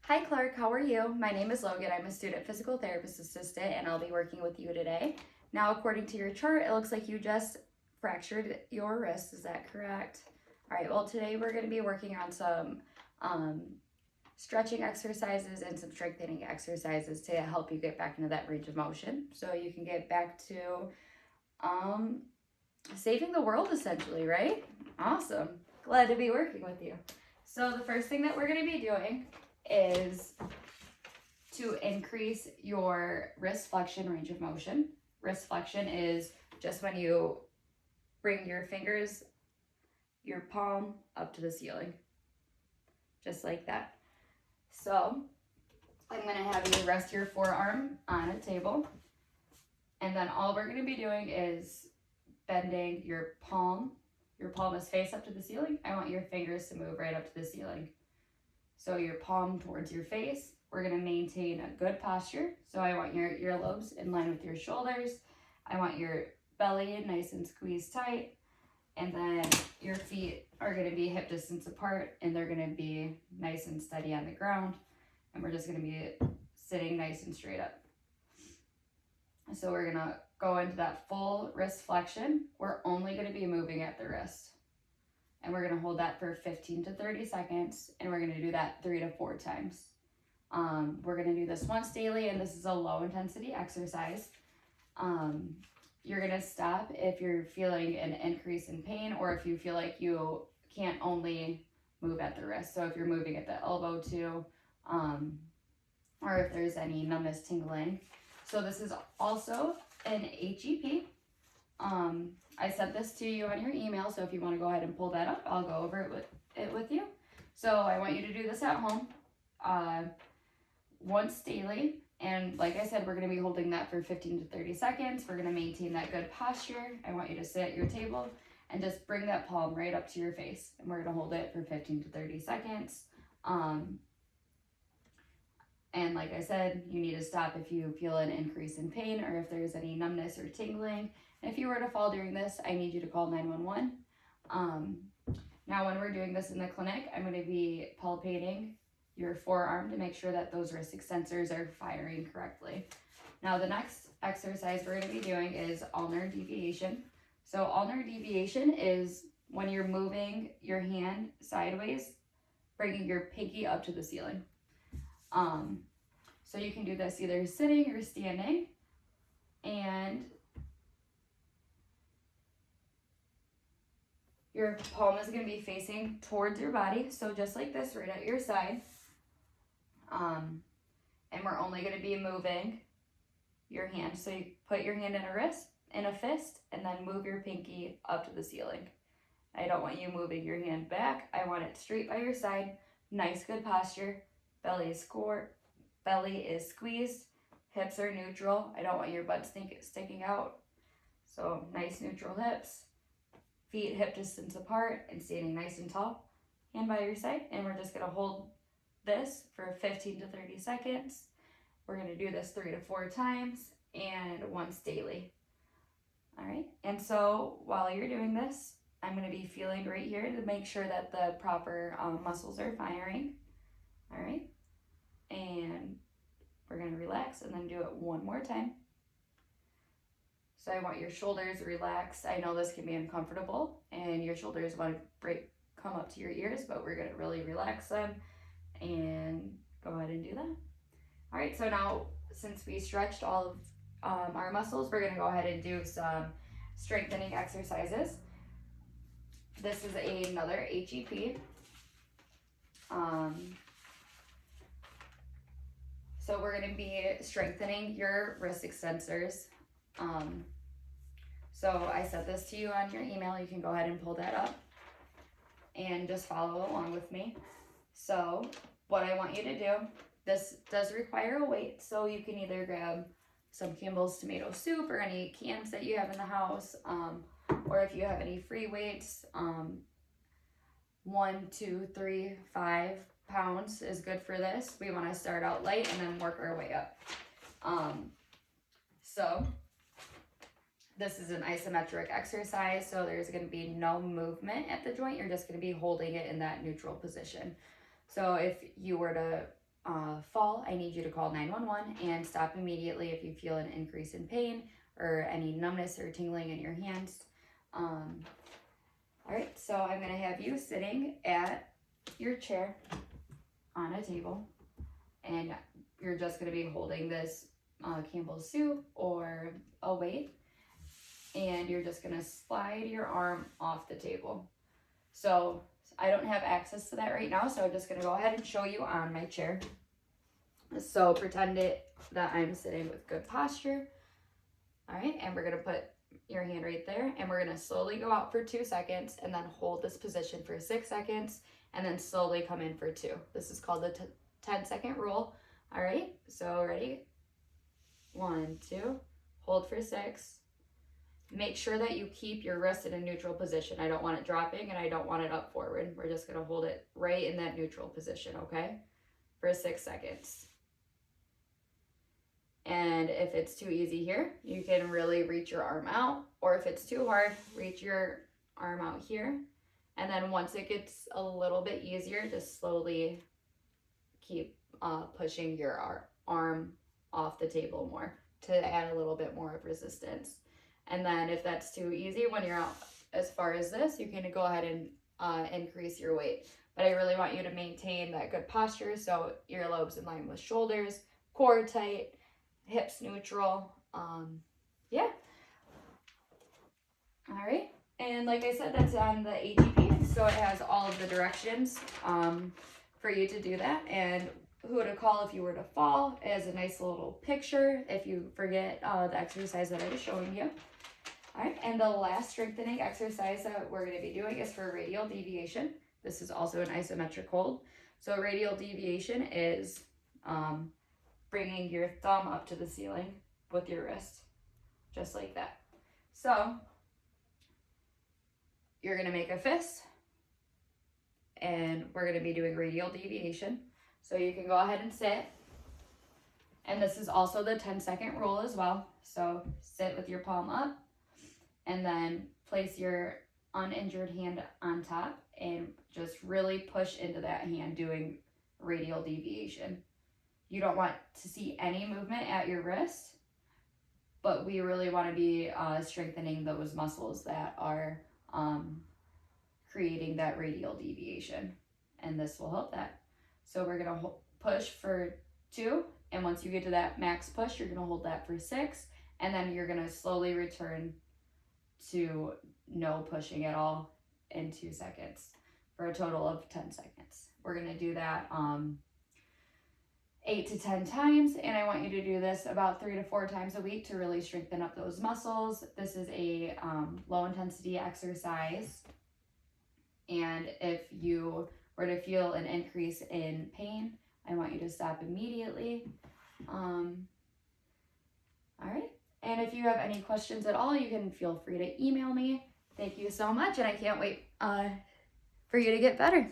Hi Clark, how are you? My name is Logan. I'm a student physical therapist assistant and I'll be working with you today. Now, according to your chart, it looks like you just fractured your wrist. Is that correct? All right, well, today we're going to be working on some um, stretching exercises and some strengthening exercises to help you get back into that range of motion so you can get back to um, saving the world essentially, right? Awesome. Glad to be working with you. So, the first thing that we're going to be doing is to increase your wrist flexion range of motion. Wrist flexion is just when you bring your fingers, your palm up to the ceiling, just like that. So I'm going to have you rest your forearm on a table, and then all we're going to be doing is bending your palm. Your palm is face up to the ceiling. I want your fingers to move right up to the ceiling. So your palm towards your face. We're going to maintain a good posture. So I want your earlobes in line with your shoulders. I want your belly nice and squeezed tight. And then your feet are going to be hip distance apart and they're going to be nice and steady on the ground. And we're just going to be sitting nice and straight up. So we're going to go into that full wrist flexion. We're only going to be moving at the wrist. And we're going to hold that for 15 to 30 seconds, and we're going to do that 3 to 4 times. We're going to do this once daily, and this is a low intensity exercise. You're going to stop if you're feeling an increase in pain or if you feel like you can't only move at the wrist. So if you're moving at the elbow too, or if there's any numbness, tingling. So this is also an HEP. I sent this to you on your email, so if you want to go ahead and pull that up, I'll go over it with you. So I want you to do this at home once daily. And like I said, we're going to be holding that for 15 to 30 seconds. We're going to maintain that good posture. I want you to sit at your table and just bring that palm right up to your face. And we're going to hold it for 15 to 30 seconds. And like I said, you need to stop if you feel an increase in pain or if there's any numbness or tingling. And if you were to fall during this, I need you to call 911. Now, when we're doing this in the clinic, I'm going to be palpating your forearm to make sure that those wrist extensors are firing correctly. Now, the next exercise we're going to be doing is ulnar deviation. So ulnar deviation is when you're moving your hand sideways, bringing your pinky up to the ceiling. So you can do this either sitting or standing, and your palm is going to be facing towards your body, so just like this, right at your side. And we're only going to be moving your hand. So you put your hand in a fist, and then move your pinky up to the ceiling. I don't want you moving your hand back. I want it straight by your side. Nice, good posture. Belly is squeezed. Hips are neutral. I don't want your butt sticking out. So nice neutral hips. Feet hip distance apart and standing nice and tall. Hand by your side. And we're just going to hold this for 15 to 30 seconds. We're going to do this 3 to 4 times and once daily. All right. And so while you're doing this, I'm going to be feeling right here to make sure that the proper muscles are firing. All right. And we're going to relax and then do it one more time. So I want your shoulders relaxed. I know this can be uncomfortable and your shoulders want to come up to your ears, but we're going to really relax them and go ahead and do that. All right, so now since we stretched all of our muscles, we're going to go ahead and do some strengthening exercises. This is another HEP. So we're going to be strengthening your wrist extensors. So I sent this to you on your email. You can go ahead and pull that up and just follow along with me. So what I want you to do, this does require a weight, so you can either grab some Campbell's tomato soup or any cans that you have in the house, or if you have any free weights, 1, 2, 3, 5 pounds is good for this. We want to start out light and then work our way up. So this is an isometric exercise, so there's going to be no movement at the joint. You're just going to be holding it in that neutral position. So if you were to fall, I need you to call 911 and stop immediately if you feel an increase in pain or any numbness or tingling in your hands. All right, so I'm gonna have you sitting at your chair on a table, and you're just gonna be holding this Campbell's soup or a weight, and you're just gonna slide your arm off the table. So I don't have access to that right now, so I'm just gonna go ahead and show you on my chair. So pretend that I'm sitting with good posture. All right, and we're gonna put your hand right there, and we're gonna slowly go out for 2 seconds and then hold this position for 6 seconds and then slowly come in for 2. This is called the 10-second rule. All right, so ready? 1, 2, hold for 6. Make sure that you keep your wrist in a neutral position. I don't want it dropping and I don't want it up forward. We're just gonna hold it right in that neutral position, okay? For 6 seconds. And if it's too easy here, you can really reach your arm out, or if it's too hard, reach your arm out here. And then once it gets a little bit easier, just slowly keep pushing your arm off the table more to add a little bit more of resistance. And then if that's too easy, when you're out as far as this, you can go ahead and increase your weight. But I really want you to maintain that good posture, so earlobes in line with shoulders, core tight, hips neutral. Yeah. All right. And like I said, that's on the ATP, so it has all of the directions for you to do that, and who to call if you were to fall. It has a nice little picture if you forget the exercise that I was showing you. All right, and the last strengthening exercise that we're going to be doing is for radial deviation. This is also an isometric hold. So radial deviation is bringing your thumb up to the ceiling with your wrist, just like that. So you're going to make a fist, and we're going to be doing radial deviation. So you can go ahead and sit. And this is also the 10-second rule as well. So sit with your palm up, and then place your uninjured hand on top and just really push into that hand doing radial deviation. You don't want to see any movement at your wrist, but we really want to be strengthening those muscles that are creating that radial deviation, and this will help that. So we're going to push for 2, and once you get to that max push, you're going to hold that for 6, and then you're going to slowly return to no pushing at all in 2 seconds for a total of 10 seconds. We're going to do that 8 to 10 times, and I want you to do this about 3 to 4 times a week to really strengthen up those muscles. This is a low intensity exercise, and if you were to feel an increase in pain, I want you to stop immediately. All right, and if you have any questions at all, you can feel free to email me. Thank you so much, and I can't wait for you to get better.